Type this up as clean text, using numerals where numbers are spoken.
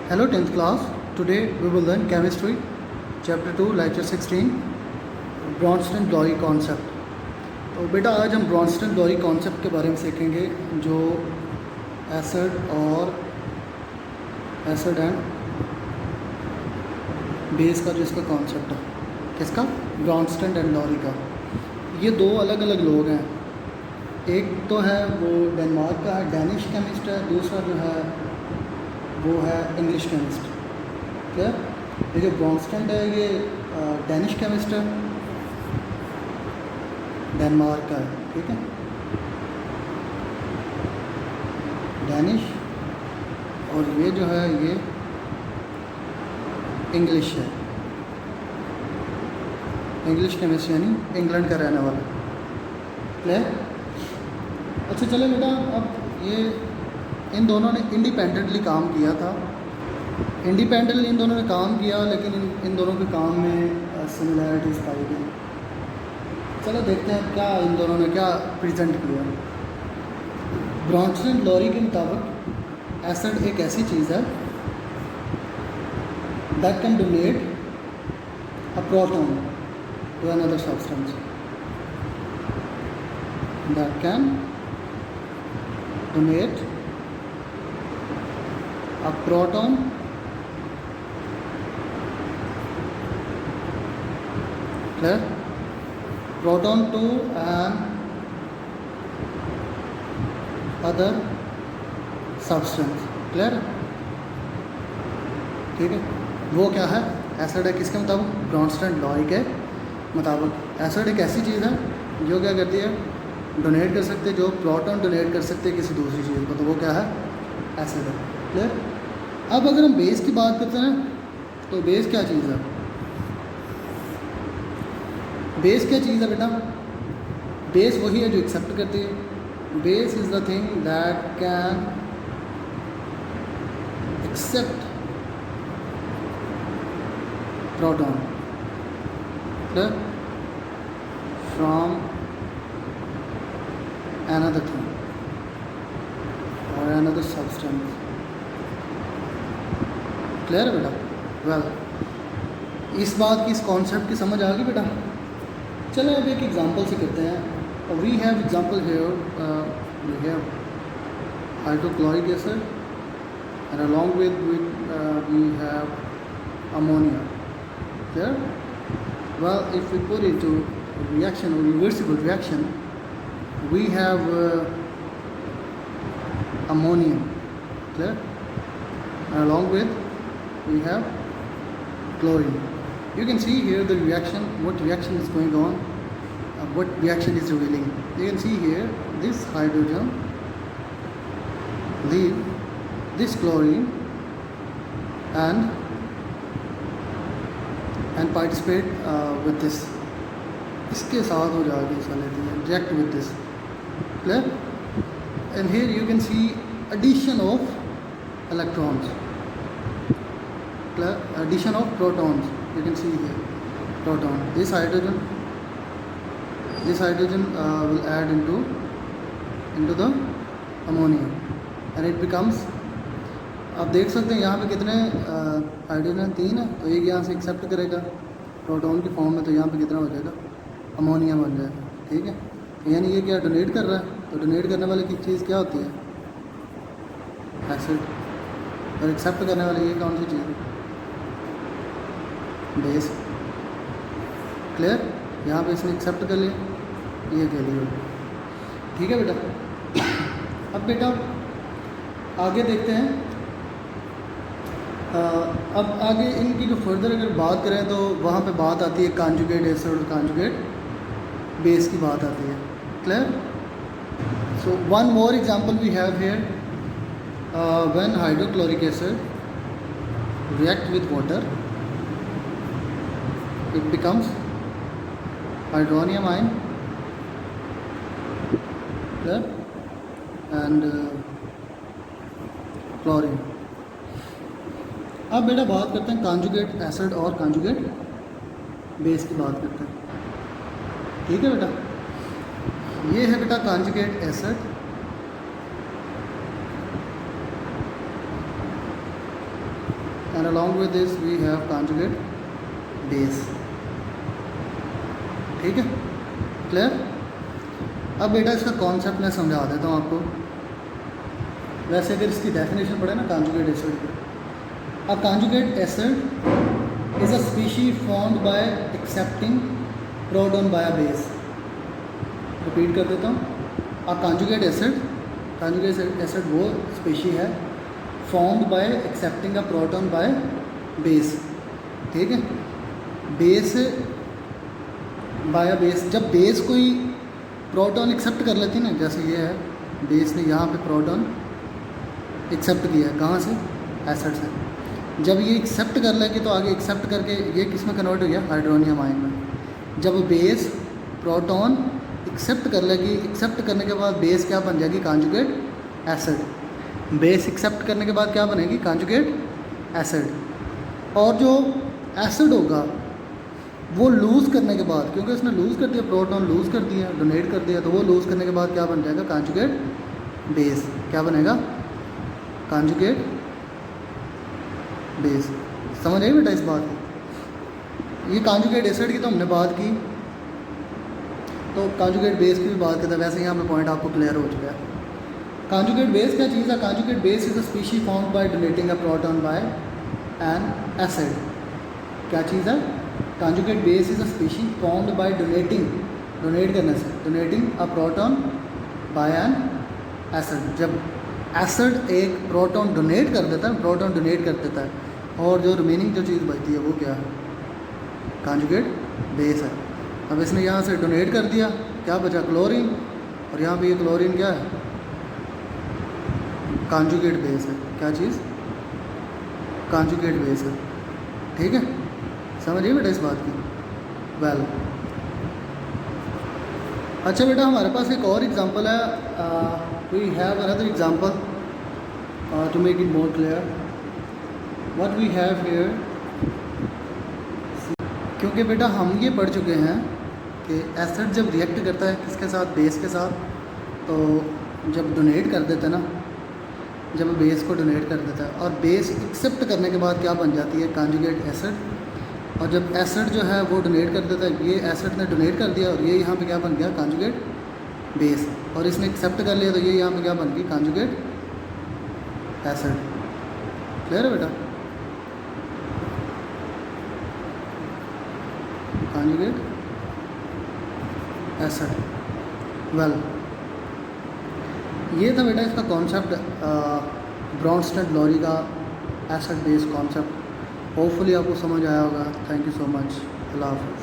Hello 10th class. Today we will learn chemistry chapter 2 lecture 16 Bronsted Lowry concept. तो बेटा आज हम ब्रॉन्स्टन-ब्लॉई कॉन्सेप्ट के बारे में सीखेंगे जो एसिड एंड बेस का जो इसका कॉन्सेप्ट है, किसका, ब्रॉन्स्टन एंड ब्लॉई का। ये दो अलग अलग लोग हैं, एक तो है वो डेनमार्क का है, डैनिश केमिस्ट है, दूसरा जो है वो है इंग्लिश केमिस्ट। क्या ये जो ब्रॉन्स्टन है ये डैनिश केमिस्ट है, डेनमार्क का है, ठीक है, डैनिश, और ये जो है ये इंग्लिश है, इंग्लिश केमिस्ट यानी इंग्लैंड का रहने वाला। क्लियर? अच्छा चलो बेटा, अब ये इन दोनों ने इंडिपेंडेंटली काम किया था, इंडिपेंडेंटली इन दोनों ने काम किया, लेकिन इन दोनों के काम में सिमिलैरिटीज़ पाई गई। चलो देखते हैं क्या इन दोनों ने क्या प्रेजेंट किया। ब्रॉन्स्टन-ब्लॉई के मुताबिक एसिड एक ऐसी चीज़ है that can donate a proton to another substance, that can donate a proton clear proton to an other substance। Clear? ठीक है, वो क्या है, एसिड है, किसके मुताबिक, ब्रॉन्स्टन-ब्लॉई के मुताबिक। एसिड एक ऐसी चीज़ है जो क्या करती है, डोनेट कर सकते, जो प्रोटॉन डोनेट कर सकते हैं किसी दूसरी चीज़ को, तो वो क्या है, एसिड है। क्लियर? अब अगर हम बेस की बात करते हैं तो बेस क्या चीज़ है, बेस क्या चीज़ है बेटा, बेस वही है जो एक्सेप्ट करती है। Base is the thing that can accept proton from another thing or another substance। Clear है बेटा? वेल, इस बात की, इस कॉन्सेप्ट की समझ आ गई बेटा। चलो अब एक एग्जांपल से करते हैं। We have example here, we have hydrochloric acid and along with we have ammonia। Clear? Well, if we put into reaction or reversible reaction, we have ammonium, clear, and along with we have chlorine। You can see here the reaction, what reaction is going on, what reaction is revealing। You can see here this hydrogen leave this chlorine and participate with this, इसके साथ हो जाएगी, ऐसा लेती है, react with this। Clear? And here you can see addition of electrons, clear, addition of protons, you can see here proton, this hydrogen will add into the ammonia and it becomes, आप देख सकते हैं यहाँ पे कितने hydrogen, 3 है, तो एक यहाँ से एक्सेप्ट करेगा प्रोटॉन की फॉर्म में, तो यहाँ पे कितना हो जाएगा, अमोनिया बन जाएगा। ठीक है, यानी ये क्या डोनेट कर रहा है, तो डोनेट करने वाले की चीज़ क्या होती है, एसिड, और एक्सेप्ट करने वाली ये कौन सी चीज़ है, बेस। क्लियर? यहाँ पे इसने एक्सेप्ट कर लिया, ये कह लिया। ठीक है बेटा? अब बेटा आगे देखते हैं। अब आगे इनकी जो फर्दर अगर बात करें तो वहाँ पे बात आती है कॉन्जुगेट एसिड और कॉन्जुगेट बेस की बात आती है। Clear? So one more example we have here, when hydrochloric acid react with water, it becomes hydronium ion, clear, and chlorine। अब बेटा बात करते हैं कॉन्जुगेट एसिड और कॉन्जुगेट बेस की बात करते हैं। ठीक है बेटा, ये है बेटा conjugate acid and along with this we have conjugate base. ठीक है, क्लियर? अब बेटा इसका कॉन्सेप्ट मैं समझा देता हूँ आपको। वैसे अगर इसकी डेफिनेशन पढ़े ना conjugate acid की, a conjugate acid is a species formed by accepting proton by a base. Repeat कर देता हूँ, a conjugate acid वो स्पीशी है formed by accepting a proton by base. ठीक है, बेस बाय अ बेस, जब base कोई प्रोटॉन एक्सेप्ट कर लेती ना, जैसे ये है, बेस ने यहाँ पे प्रोटॉन एक्सेप्ट किया है, कहाँ से? एसिड से। जब ये एक्सेप्ट कर लेगी तो आगे एक्सेप्ट करके ये किस में कन्वर्ट हो गया? हाइड्रोनियम आयन में। जब बेस प्रोटॉन एक्सेप्ट कर लेगी, एक्सेप्ट करने के बाद बेस क्या बन जाएगी? Conjugate acid. बेस एक्सेप्ट करने के बाद क्या बनेगी? Conjugate acid. और जो एसिड होगा वो लूज़ करने के बाद, क्योंकि उसने लूज़ कर दिया, प्रोटॉन लूज़ कर दिया, डोनेट कर दिया, तो वो लूज़ करने के बाद क्या बन जाएगा? Conjugate base. क्या बनेगा? Conjugate base. समझ आई बेटा इस बात की? ये कॉन्जुगेट एसिड की तो हमने बात की, तो कॉन्जुगेट बेस की भी बात करते हैं। वैसे यहाँ पे पॉइंट आपको क्लियर हो चुका है। कॉन्जुगेट बेस क्या चीज़ है? Conjugate base is a species formed by donating a proton by an acid. क्या चीज़ है? Conjugate base is a species formed by donating, donate करने से, donating a proton by an acid. जब एसिड एक प्रोटॉन डोनेट कर देता है, प्रोटॉन डोनेट कर देता है, और जो रिमेनिंग जो चीज़ बचती है वो क्या है? कॉन्जुगेट बेस है। अब इसने यहाँ से डोनेट कर दिया, क्या बचा? क्लोरीन, और यहाँ पे ये क्लोरीन क्या है? कॉन्जुगेट बेस है। क्या चीज़? कॉन्जुगेट बेस है। ठीक है, समझिए बेटा इस बात की? वेल, अच्छा बेटा हमारे पास एक और एग्जांपल है। We have another example to make it more clear what we have here. क्योंकि बेटा हम ये पढ़ चुके हैं कि एसिड जब रिएक्ट करता है किसके साथ? बेस के साथ। तो जब डोनेट कर देते हैं ना, जब बेस को डोनेट कर देता है, और बेस एक्सेप्ट करने के बाद क्या बन जाती है? Conjugate acid. और जब एसिड जो है वो डोनेट कर देता है, ये एसिड ने डोनेट कर दिया, और ये यहाँ पे क्या बन गया? Conjugate base. और इसने एक्सेप्ट कर लिया, तो ये यहाँ पे क्या बन गई? Conjugate acid. क्लियर है बेटा? Conjugate acid. वेल, ये था बेटा इसका कॉन्सेप्ट, ब्रॉन्स्टेड-लॉरी का एसिड बेस कॉन्सेप्ट। होपफुली आपको समझ आया होगा। Thank you so much. अल्लाह हाफ़िज़।